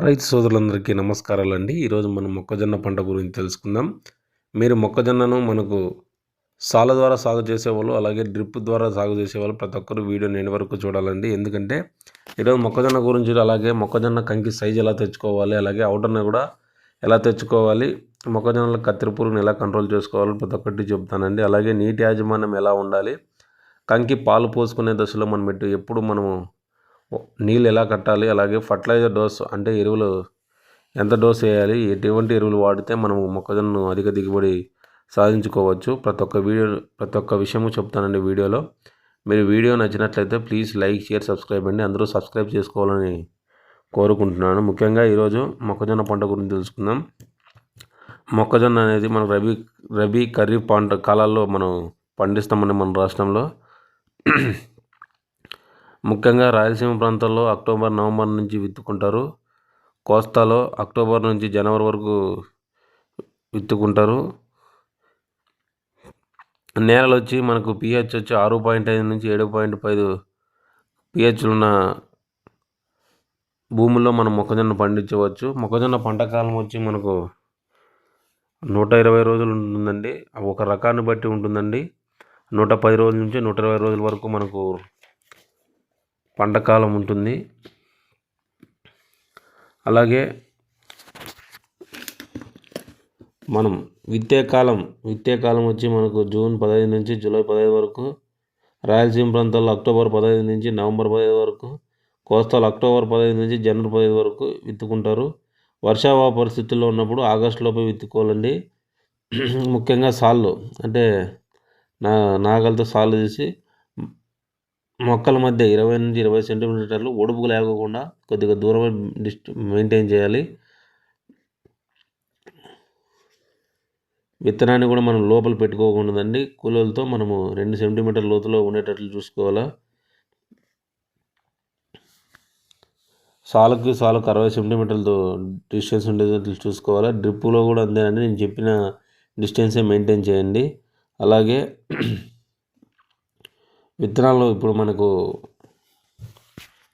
రైతు సోదరులందరికీ నమస్కారాలండి. ఈరోజు మనం మొక్కజొన్న పంట గురించి తెలుసుకుందాం. మీరు మొక్కజొన్నను మనకు సాల ద్వారా సాగు చేసేవాళ్ళు, అలాగే డ్రిప్ ద్వారా సాగు చేసేవాళ్ళు ప్రతి ఒక్కరు వీడియోని ఎండ్ వరకు చూడాలండి. ఎందుకంటే ఈరోజు మొక్కజొన్న గురించి, అలాగే మొక్కజొన్న కంకి సైజ్ ఎలా తెచ్చుకోవాలి, అలాగే అవుటర్ని కూడా ఎలా తెచ్చుకోవాలి, మొక్కజొన్నలో కత్తెర పురుగుని ఎలా కంట్రోల్ చేసుకోవాలి ప్రతి ఒక్కటి చెప్తానండి. అలాగే నీటి యాజమాన్యం ఎలా ఉండాలి, కంకి పాలు పోసుకునే దశలో మనం ఎప్పుడు మనము నీళ్ళు ఎలా కట్టాలి, అలాగే ఫర్టిలైజర్ డోస్ అంటే ఎరువులు ఎంత డోస్ వేయాలి, ఎటువంటి ఎరువులు వాడితే మనము మొక్కజొన్నను అధిక దిగుబడి సాధించుకోవచ్చు, ప్రతి ఒక్క విషయము చెప్తానండి వీడియోలో. మీరు వీడియో నచ్చినట్లయితే ప్లీజ్ లైక్, షేర్, సబ్స్క్రైబ్ అండి. అందరూ సబ్స్క్రైబ్ చేసుకోవాలని కోరుకుంటున్నాను. ముఖ్యంగా ఈరోజు మొక్కజొన్న పంట గురించి తెలుసుకుందాం. మొక్కజొన్న అనేది మన రబీ ఖరీఫ్ పంట కాలాల్లో మనం పండిస్తామండి మన రాష్ట్రంలో. ముఖ్యంగా రాయలసీమ ప్రాంతాల్లో అక్టోబర్, నవంబర్ నుంచి విత్తుకుంటారు. కోస్తాలో అక్టోబర్ నుంచి జనవరి వరకు విత్తుకుంటారు. నేలలు వచ్చి మనకు pH వచ్చి 6.5 నుంచి 7.5 pH ఉన్న భూముల్లో మనం మొక్కజొన్న పండించవచ్చు. మొక్కజొన్న పంట కాలం వచ్చి మనకు 120 రోజులు ఉంటుందండి. ఒక రకాన్ని బట్టి ఉంటుందండి. 110 రోజుల నుంచి 120 రోజుల వరకు మనకు పంట కాలం ఉంటుంది. అలాగే మనం విత్తే కాలం వచ్చి మనకు జూన్ 15 నుంచి జూలై 15 వరకు, రాయలసీమ ప్రాంతాల్లో అక్టోబర్ 15 నుంచి నవంబర్ 15 వరకు, కోస్తాలో అక్టోబర్ 15 నుంచి జనవరి 15 వరకు విత్తుకుంటారు. వర్షాభావ పరిస్థితుల్లో ఉన్నప్పుడు ఆగస్టులోపే విత్తుకోవాలండి. ముఖ్యంగా సాళ్ళు అంటే నాగలతో సాళ్ళు తీసి మొక్కల మధ్య 20 నుంచి 20 సెంటీమీటర్లు ఒడుపుకు లేకుండా కొద్దిగా దూరం మెయింటైన్ చేయాలి. విత్తనాన్ని కూడా మనం లోపల పెట్టుకోకూడదండి. కూలీలతో మనము 2 సెంటీమీటర్ల లోతులో ఉండేటట్లు చూసుకోవాలా. సాలుకు 60 సెంటీమీటర్లతో డిస్టెన్స్ ఉండేటట్లు చూసుకోవాలా. డ్రిప్పులో కూడా అంతేనండి, నేను చెప్పిన డిస్టెన్సే మెయింటైన్ చేయండి. అలాగే విత్తనాలు ఇప్పుడు మనకు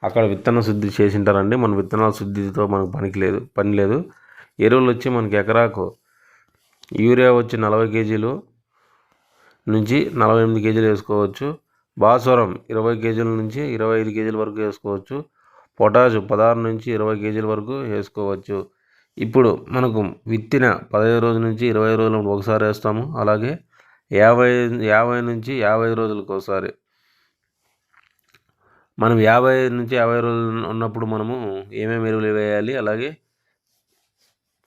అక్కడ విత్తన శుద్ధి చేసింటారండి. మన విత్తనాల శుద్ధితో మనకు పని లేదు. ఎరువులు వచ్చి మనకి ఎకరాకు యూరియా వచ్చి 40 కేజీలు నుంచి 48 కేజీలు వేసుకోవచ్చు. భాస్వరం 20 కేజీల నుంచి 25 కేజీల వరకు వేసుకోవచ్చు. పొటాష్ 16 నుంచి 20 కేజీల వరకు వేసుకోవచ్చు. ఇప్పుడు మనకు విత్తిన 15 రోజుల నుంచి 20 రోజులకు ఒకసారి వేస్తాము. అలాగే 50 నుంచి 55 రోజులకు ఒకసారి. మనం 50 నుంచి 50 రోజులు ఉన్నప్పుడు మనము ఏమేమి ఎరువులు వేయాలి, అలాగే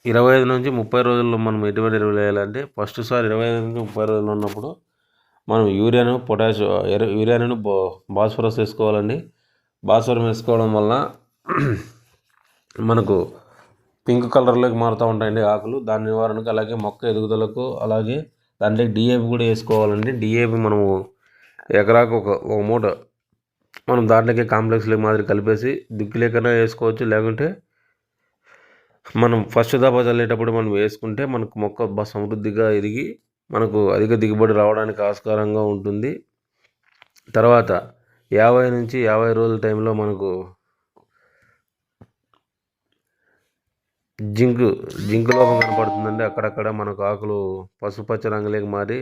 25 నుంచి 30 రోజుల్లో మనం ఎటువంటి ఎరువులు వేయాలంటే, ఫస్ట్ సారి 25 నుంచి 30 రోజులు ఉన్నప్పుడు మనం యూరియాను భాస్వరస్ వేసుకోవాలండి. భాస్వరం వేసుకోవడం వల్ల మనకు పింక్ కలర్లోకి మారుతూ ఉంటాయండి ఆకులు. దాని నివారణకు, అలాగే మొక్క ఎదుగుదలకు, అలాగే దాంట్లో DAP కూడా వేసుకోవాలండి. DAP మనము ఎకరాకు ఒక మూట మనం దాంట్లోకి కాంప్లెక్స్లో మాదిరి కలిపేసి దుక్కి లేకన్నా వేసుకోవచ్చు. లేకుంటే మనం ఫస్ట్ దఫా చల్లేటప్పుడు మనం వేసుకుంటే మనకు మొక్క సమృద్ధిగా ఎదిగి మనకు అధిక దిగుబడి రావడానికి ఆస్కారంగా ఉంటుంది. తర్వాత 50 నుంచి 50 రోజుల టైంలో మనకు జింక్ లోపం కనపడుతుందండి. అక్కడక్కడ మనకు ఆకులు పసుపచ్చ రంగులోకి మారి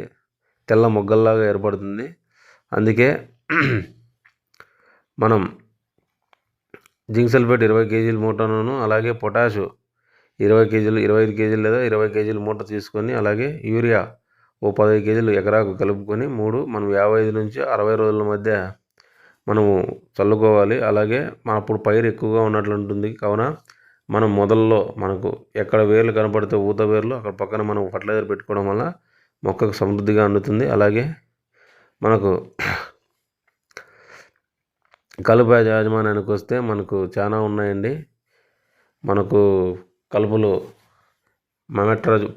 తెల్ల మొగ్గల్లాగా ఏర్పడుతుంది. అందుకే మనం జింక్ సల్ఫేట్ 20 కేజీల మూటను, అలాగే పొటాషు 20 కేజీలు, 25 కేజీలు లేదా 20 కేజీల మూట తీసుకొని, అలాగే యూరియా 15 కేజీలు ఎకరాకు కలుపుకొని మనం 55 నుంచి 60 రోజుల మధ్య మనము చల్లుకోవాలి. అలాగే అప్పుడు పైరు ఎక్కువగా ఉన్నట్లు ఉంటుంది. కావున మనం మొదల్లో మనకు ఎక్కడ వేర్లు కనపడితే ఊత వేర్లు అక్కడ పక్కన మనం ఫర్టిలైజర్ పెట్టుకోవడం వల్ల మొక్కకు సమృద్ధిగా అందుతుంది. అలాగే మనకు కలుపు యాజమాన్యానికి వస్తే మనకు చాలా ఉన్నాయండి. మనకు కలుపులు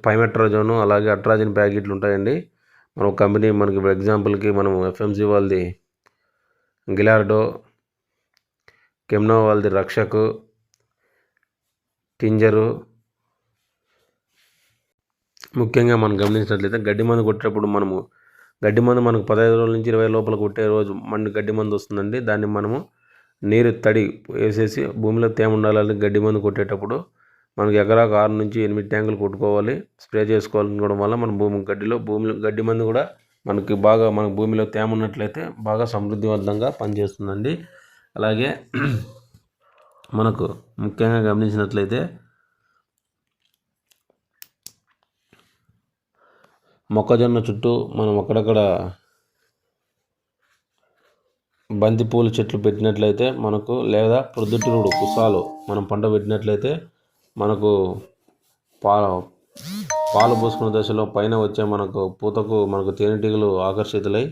పైమెట్రాజోను, అలాగే అట్రాజిన్ ప్యాకెట్లు ఉంటాయండి. మన కంపెనీ మనకి ఎగ్జాంపుల్కి మనం FMC వాళ్ళది గిలార్డో, కెమ్నో వాళ్ళది రక్షకు, టింజరు. ముఖ్యంగా మనం గమనించినట్లయితే గడ్డి మందు కొట్టేటప్పుడు గడ్డి మందు మనకు 15 రోజుల నుంచి 20 లోపల కొట్టే రోజు గడ్డి మందు వస్తుందండి. దాన్ని మనము నీరు తడి వేసేసి భూమిలో తేమ ఉండాలని గడ్డి మందు కొట్టేటప్పుడు మనకు ఎకరాకు 6 నుంచి 8 ట్యాంకులు కొట్టుకోవాలి. స్ప్రే చేసుకోవడం వల్ల మన భూమిలో గడ్డి మందు కూడా మనకు భూమిలో తేమ ఉన్నట్లయితే బాగా సమృద్ధివంతంగా పనిచేస్తుందండి. అలాగే మనకు ముఖ్యంగా గమనించినట్లయితే మొక్కజొన్న చుట్టూ మనం అక్కడక్కడ బంతిపూల చెట్లు పెట్టినట్లయితే మనకు, లేదా ప్రొద్దుతిరుగుడు కుసాలు మనం పంట పెట్టినట్లయితే మనకు పాలు పోసుకున్న దశలో పైన వచ్చే మనకు పూతకు మనకు తేనెటీగలు ఆకర్షితులై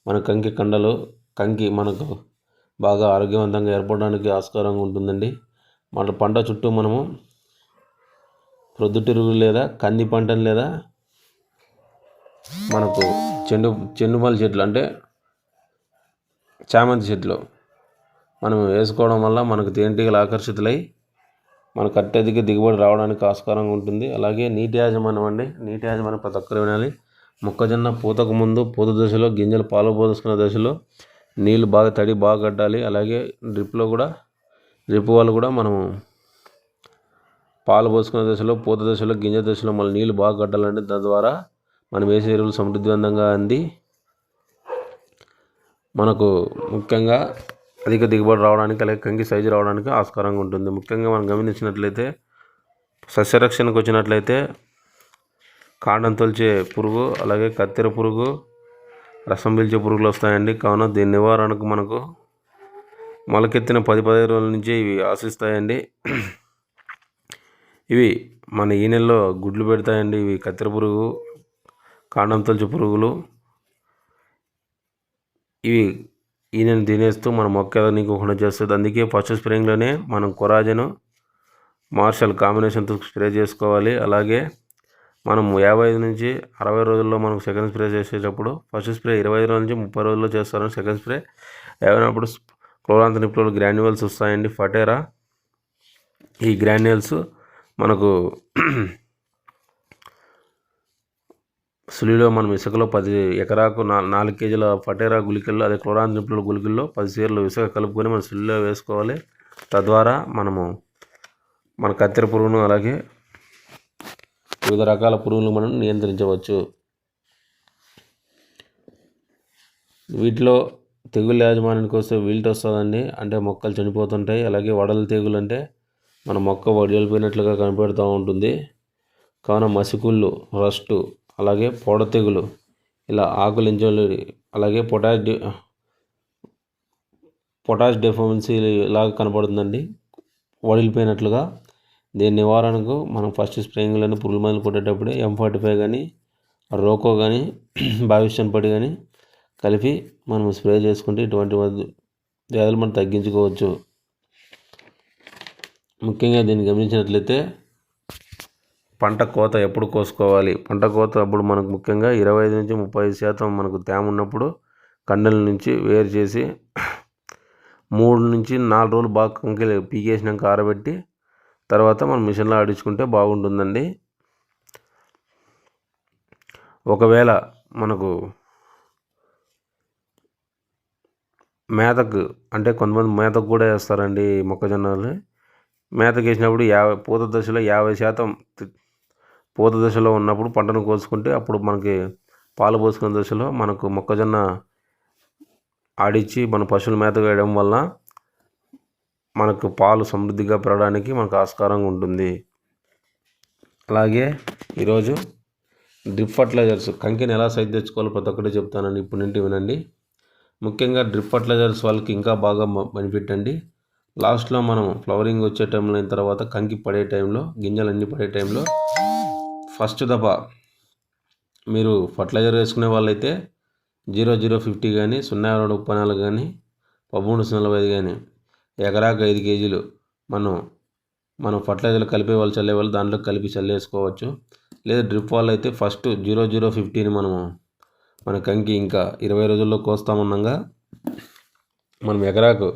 మన కంకి మనకు బాగా ఆరోగ్యవంతంగా ఏర్పడడానికి ఆస్కారంగా ఉంటుందండి. మన పంట చుట్టూ మనము ప్రొద్దుతిరుగు లేదా కంది పంటను లేదా మనకు చెండుమల్లి చెట్లు అంటే చామంతి చెట్లు మనం వేసుకోవడం వల్ల మనకు తేనెటీగలు ఆకర్షితులై మనకు అత్యధిక దిగుబడి రావడానికి ఆస్కారంగా ఉంటుంది. అలాగే నీటి యాజమాన్యం ప్రతి ఒక్కరు వినాలి. మొక్కజొన్న పూతకు ముందు పూత దశలో గింజలు పాలు పోసుకున్న దశలో నీళ్ళు తడి బాగా కట్టాలి. అలాగే డ్రిప్ వాళ్ళు కూడా మనము పాలు పోసుకున్న దశలో, పూత దశలో, గింజ దశలో మళ్ళీ నీళ్ళు బాగా కట్టాలంటే తద్వారా మనం వేసే ఎరువులు సమృద్ధివంతంగా అంది మనకు ముఖ్యంగా అధిక దిగుబడి రావడానికి, అలాగే కంకి సైజు రావడానికి ఆస్కారంగా ఉంటుంది. ముఖ్యంగా మనం గమనించినట్లయితే సస్యరక్షణకు వచ్చినట్లయితే కాండం తొలిచే పురుగు, అలాగే కత్తెర పురుగు, రసం పీల్చే పురుగులు వస్తాయండి. కావున దీని నివారణకు మనకు మొలకెత్తిన 10-15 రోజుల నుంచి ఇవి ఆశిస్తాయండి. ఇవి మన ఈ నెలలో గుడ్లు పెడతాయండి. ఇవి కత్తెర పురుగు, కాండం తొలిచే పురుగులు. ఇవి ఈనెను తినేస్తూ మన మొక్క ఎదగనీయకుండా చేస్తుంది. అందుకే ఫస్ట్ స్ప్రేయింగ్లోనే మనం కొరాజెను, మార్షల్ కాంబినేషన్తో స్ప్రే చేసుకోవాలి. అలాగే మనం 55 నుంచి 60 రోజుల్లో మనం సెకండ్ స్ప్రే చేసేటప్పుడు ఫస్ట్ స్ప్రే 25 రోజుల నుంచి 30 రోజుల్లో చేస్తాను. సెకండ్ స్ప్రే ఏమైనప్పుడు క్లోరాంథనిప్రోల్ గ్రాన్యువల్స్ వస్తాయండి, ఫటేరా. ఈ గ్రాన్యువల్స్ మనకు సులిలో మనం ఇసుకలో 10 ఎకరాకు 4 కేజీల ఫటేరా గుళికల్లో, అదే క్లోరాంథనిప్రోల్ గుళికల్లో 10 సేర్లు ఇసుక కలుపుకొని మనం సులిలో వేసుకోవాలి. తద్వారా మనము మన కత్తెర పురుగును, అలాగే వివిధ రకాల పురుగులను మనం నియంత్రించవచ్చు. వీటిలో తెగుళ్ళ యాజమాన్యానికి వస్తే విల్ట్ వస్తుందండి, అంటే మొక్కలు చనిపోతుంటాయి. అలాగే వడల తెగులు అంటే మన మొక్క వడిలిపోయినట్లుగా కనపడుతూ ఉంటుంది. కావున మసికుళ్ళు, రస్టు, అలాగే పొడ తెగులు, ఇలా ఆకులు ఎంచోళ్ళు, అలాగే పొటాష్ డెఫిషియన్సీ లాగా కనపడుతుందండి, వడిలిపోయినట్లుగా. దీని నివారణకు మనం ఫస్ట్ స్ప్రేయింగ్లోనే పురుగుల మందులు కొట్టేటప్పుడే M45 కానీ, రోకో కానీ, బావిషన్ పడి కానీ కలిపి మనం స్ప్రే చేసుకుంటే ఇటువంటి వ్యాధులు మనం తగ్గించుకోవచ్చు. ముఖ్యంగా దీన్ని గమనించినట్లయితే పంట కోత ఎప్పుడు కోసుకోవాలి? పంట కోత అప్పుడు మనకు ముఖ్యంగా 25 నుంచి 35% మనకు తేమ ఉన్నప్పుడు కండల నుంచి వేరు చేసి 3 నుంచి 4 రోజులు బాగా కంకి పీకేసినాక ఆరబెట్టి తర్వాత మనం మిషన్లో ఆడించుకుంటే బాగుంటుందండి. ఒకవేళ మనకు మేతకు, అంటే కొంతమంది మేతకు కూడా వేస్తారండి మొక్కజొన్నలు. మేతకు వేసినప్పుడు పూత దశలో 50% పూత దశలో ఉన్నప్పుడు పంటను కోసుకుంటే అప్పుడు మనకి పాలు పోసుకున్న దశలో మనకు మొక్కజొన్న ఆడించి మన పశువుల మేత వేయడం వల్ల మనకు పాలు సమృద్ధిగా పెరగడానికి మనకు ఆస్కారంగా ఉంటుంది. అలాగే ఈరోజు డ్రిప్ ఫర్టిలైజర్స్ కంకిని ఎలా సైజ్ తెచ్చుకోవాలో ప్రతి ఒక్కటి చెప్తానండి, ఇప్పుడు నుండి వినండి. ముఖ్యంగా డ్రిప్ ఫర్టిలైజర్స్ వాళ్ళకి ఇంకా బాగా బెనిఫిట్ అండి. లాస్ట్లో మనం ఫ్లవరింగ్ వచ్చే టైంలో అయిన తర్వాత కంకి పడే టైంలో, గింజలన్నీ పడే టైంలో ఫస్ట్ దఫా మీరు ఫర్టిలైజర్ వేసుకునే వాళ్ళైతే 0050 కానీ, 0234 కానీ, 1345 కానీ ఎకరాకు 5 కేజీలు మనం ఫర్టిలైజర్లు కలిపే వాళ్ళు చల్లేవాళ్ళు దాంట్లో కలిపి చల్లేసుకోవచ్చు. లేదా డ్రిప్ వాళ్ళు అయితే ఫస్ట్ 0050ని మన కంకి ఇంకా 20 రోజుల్లో కోస్తామన్నాగా మనం ఎకరాకు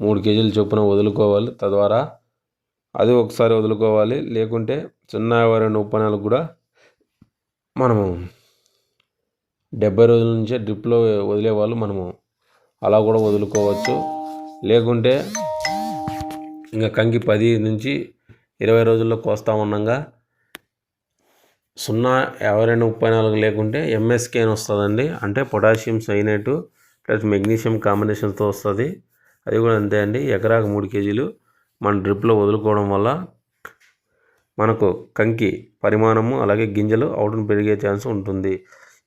3 కేజీలు చొప్పున వదులుకోవాలి. తద్వారా అది ఒకసారి వదులుకోవాలి. లేకుంటే 0234 కూడా మనము 70 రోజుల నుంచే డ్రిప్లో వదిలేవాళ్ళు మనము అలా కూడా వదులుకోవచ్చు. లేకుంటే ఇంకా కంకి 10 నుంచి 20 రోజుల్లో కోస్తా ఉండగా 0.5234 లేకుంటే ఎంఎస్కే అని వస్తుందండి. అంటే పొటాషియం సైనేటు ప్లస్ మెగ్నీషియం కాంబినేషన్తో వస్తుంది. అది కూడా అంతే అండి. ఎకరాకు 3 కేజీలు మన డ్రిప్లో వదులుకోవడం వల్ల మనకు కంకి పరిమాణము అలాగే గింజలు అవుట్ను పెరిగే ఛాన్స్ ఉంటుంది.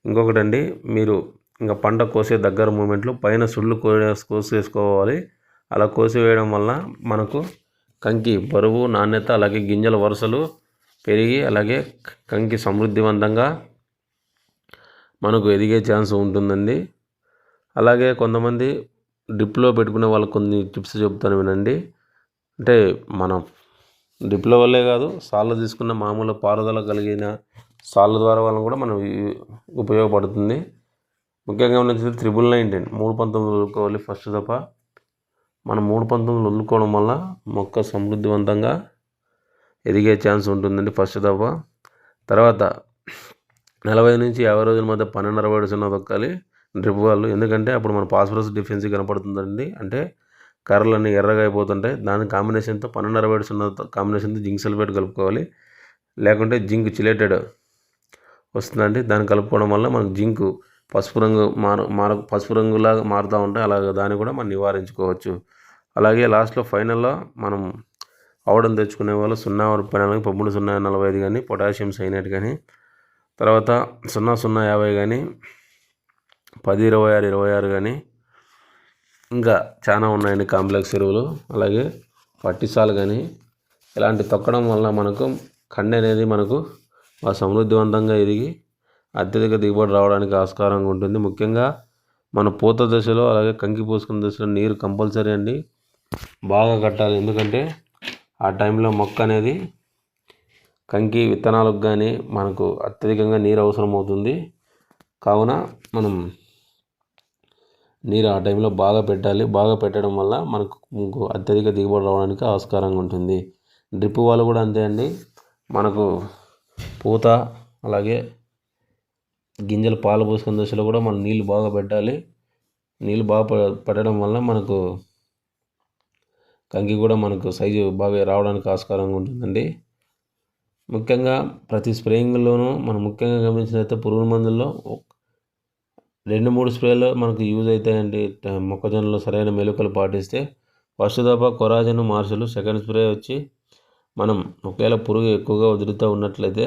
ఇంకొకటండి, మీరు ఇంకా పంట కోసే దగ్గర మూమెంట్లో పైన సుళ్ళు కోసేసుకోవాలి. అలా కోసివేయడం వల్ల మనకు కంకి బరువు, నాణ్యత అలాగే గింజల వరుసలు పెరిగి అలాగే కంకి సమృద్ధివంతంగా మనకు ఎదిగే ఛాన్స్ ఉంటుందండి. అలాగే కొంతమంది డ్రిప్లో పెట్టుకునే వాళ్ళకు కొన్ని టిప్స్ చెప్తాను వినండి. అంటే మనం డ్రిప్ల వల్లే కాదు, సాళ్ళు తీసుకున్న మామూలు పారుదల కలిగిన సాళ్ళ ద్వారా వల్ల కూడా మనం ఉపయోగపడుతుంది. ముఖ్యంగా గమనించింది 1919 3/19 వదులుకోవాలి ఫస్ట్ దఫా. మనం 3/19 వదులుకోవడం వల్ల మొక్క సమృద్ధివంతంగా ఎదిగే ఛాన్స్ ఉంటుందండి ఫస్ట్ దఫా. తర్వాత 40 నుంచి 50 రోజుల మధ్య 12-60 తొక్కాలి డ్రిప్ వాళ్ళు. ఎందుకంటే అప్పుడు మన ఫాస్ఫరస్ డెఫిషియన్సీ కనపడుతుందండి. అంటే కర్రలన్నీ ఎర్రగా అయిపోతుంటాయి. దాని కాంబినేషన్తో 12-60 కాంబినేషన్తో జింక్ సల్ఫేట్ కలుపుకోవాలి. లేకుంటే జింక్ చిలేటెడ్ వస్తుందండి. దాన్ని కలుపుకోవడం వల్ల మనకు జింకు పసుపు రంగులాగా మారుతూ ఉంటాయి. అలాగే దాన్ని కూడా మనం నివారించుకోవచ్చు. అలాగే లాస్ట్లో ఫైనల్లో మనం ఆవడం తెచ్చుకునే వాళ్ళు 0.40 13.045 కానీ, పొటాషియం సైనేట్ కానీ, తర్వాత 0.050 కానీ, 10-26-26 కానీ, ఇంకా చాలా ఉన్నాయండి కాంప్లెక్స్ ఎరువులు. అలాగే పట్టిసాలు కానీ, ఇలాంటి తొక్కడం వల్ల మనకు కండి అనేది మనకు సమృద్ధివంతంగా ఎదిగి అత్యధిక దిగుబడి రావడానికి ఆస్కారంగా ఉంటుంది. ముఖ్యంగా మన పూత దశలో అలాగే కంకి పూసుకున్న దశలో నీరు కంపల్సరీ అండి, బాగా కట్టాలి. ఎందుకంటే ఆ టైంలో మొక్క అనేది కంకి విత్తనాలకు కానీ మనకు అత్యధికంగా నీరు అవసరం అవుతుంది. కావున మనం నీరు ఆ టైంలో బాగా పెట్టాలి. బాగా పెట్టడం వల్ల మనకు అత్యధిక దిగుబడి రావడానికి ఆస్కారంగా ఉంటుంది. డ్రిప్ వాళ్ళు కూడా అంతే అండి. మనకు పూత అలాగే గింజలు పాలు పోసుకున్న దశలో కూడా మనం నీళ్ళు బాగా పెట్టాలి. నీళ్ళు బాగా పెట్టడం వల్ల మనకు కంకి కూడా మనకు సైజు బాగా రావడానికి ఆస్కారంగా ఉంటుందండి. ముఖ్యంగా ప్రతి స్ప్రేయింగ్లోనూ మనం ముఖ్యంగా గమనించినట్లయితే పురుగు మందుల్లో 2-3 స్ప్రేలు మనకు యూజ్ అవుతాయండి. మొక్కజొన్నలో సరైన మెలకువలు పాటిస్తే ఫస్ట్ దఫా కొరాజన్ మార్షల్, సెకండ్ స్ప్రే వచ్చి మనం ఒకవేళ పురుగు ఎక్కువగా వదులుతూ ఉన్నట్లయితే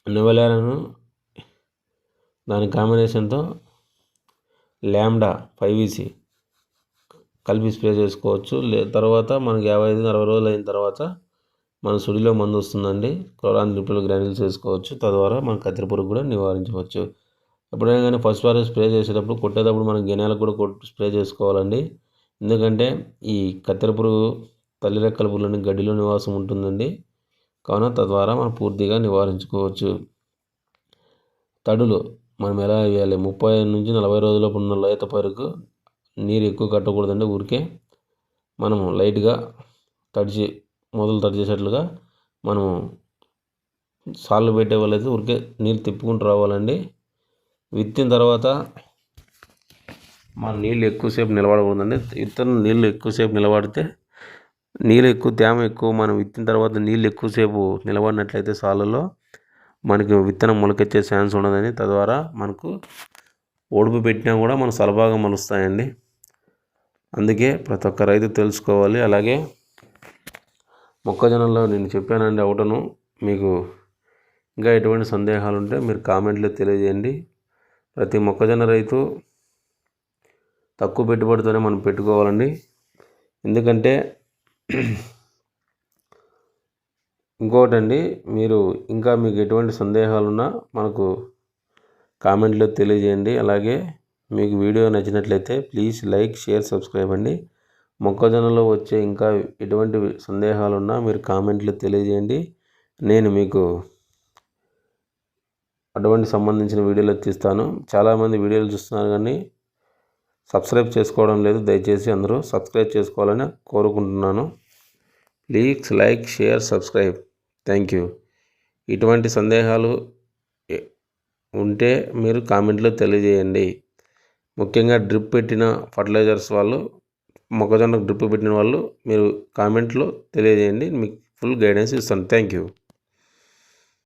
నెవలాలను దాని కాంబినేషన్తో ల్యాండా 5EC కలిపి స్ప్రే చేసుకోవచ్చు. తర్వాత మనకి 55-60 రోజులు అయిన తర్వాత మన సుడిలో మందు వస్తుందండి. క్లోరాన్ డ్రిప్లో గ్రాన్యూల్స్ వేసుకోవచ్చు. తద్వారా మన కత్తెర పురుగు కూడా నివారించవచ్చు. ఎప్పుడైనా కానీ ఫస్ట్ వారం స్ప్రే చేసేటప్పుడు కొట్టేటప్పుడు మనం గెనాలకు కూడా స్ప్రే చేసుకోవాలండి. ఎందుకంటే ఈ కత్తెర పురుగు తల్లి రెక్కల పురుగులని గడ్డిలో నివాసం ఉంటుందండి. కావున తద్వారా మనం పూర్తిగా నివారించుకోవచ్చు. తడులు మనం ఎలా వేయాలి? 30 నుంచి 40 రోజులలోపు ఉన్న లేత పైరుకు నీరు ఎక్కువ కట్టకూడదండి. ఊరికే మనము లైట్గా మొదలు తడిచేసేట్లుగా మనము సాళ్ళు పెట్టే వాళ్ళైతే ఊరికే నీళ్ళు తిప్పుకుంటూ రావాలండి. విత్తిన తర్వాత మన నీళ్ళు ఎక్కువసేపు నిలబడకూడదండి. నీళ్ళు ఎక్కువసేపు నిలబడితే తేమ ఎక్కువ మనం విత్తిన తర్వాత నీళ్ళు ఎక్కువసేపు నిలబడినట్లయితే సాళ్ళలో మనకు విత్తనం మొలకెచ్చే ఛాన్స్ ఉండదని. తద్వారా మనకు ఒడుపు పెట్టినా కూడా మన సలబాగా మొలుస్తాయండి. అందుకే ప్రతి ఒక్క రైతు తెలుసుకోవాలి. అలాగే మొక్కజొన్నలో నేను చెప్పానండి అవుటను. మీకు ఇంకా ఎటువంటి సందేహాలు ఉంటే మీరు కామెంట్లో తెలియజేయండి. ప్రతి మొక్కజొన్న రైతు తక్కువ పెట్టుబడితోనే మనం పెట్టుకోవాలండి. ఎందుకంటే ఇంకోటండి, మీరు ఇంకా మీకు ఎటువంటి సందేహాలున్నా మనకు కామెంట్లో తెలియజేయండి. అలాగే మీకు వీడియో నచ్చినట్లయితే ప్లీజ్ లైక్, షేర్, సబ్స్క్రైబ్ అండి. మొక్కజొన్నలో వచ్చే ఇంకా ఎటువంటి సందేహాలున్నా మీరు కామెంట్లో తెలియజేయండి. నేను మీకు అటువంటి సంబంధించిన వీడియోలు తీస్తాను. చాలామంది వీడియోలు చూస్తున్నారు కానీ సబ్స్క్రైబ్ చేసుకోవడం లేదు. దయచేసి అందరూ సబ్స్క్రైబ్ చేసుకోవాలని కోరుకుంటున్నాను. Please like, share, subscribe. Thank you. ఇటువంటి సందేహాలు ఉంటే మీరు కామెంట్లో తెలియజేయండి. ముఖ్యంగా డ్రిప్ పెట్టిన ఫర్టిలైజర్స్ వాళ్ళు, మొక్కజొన్నకు డ్రిప్ పెట్టిన వాళ్ళు మీరు కామెంట్లో తెలియజేయండి. మీకు ఫుల్ గైడెన్స్ ఇస్తాను. Thank you.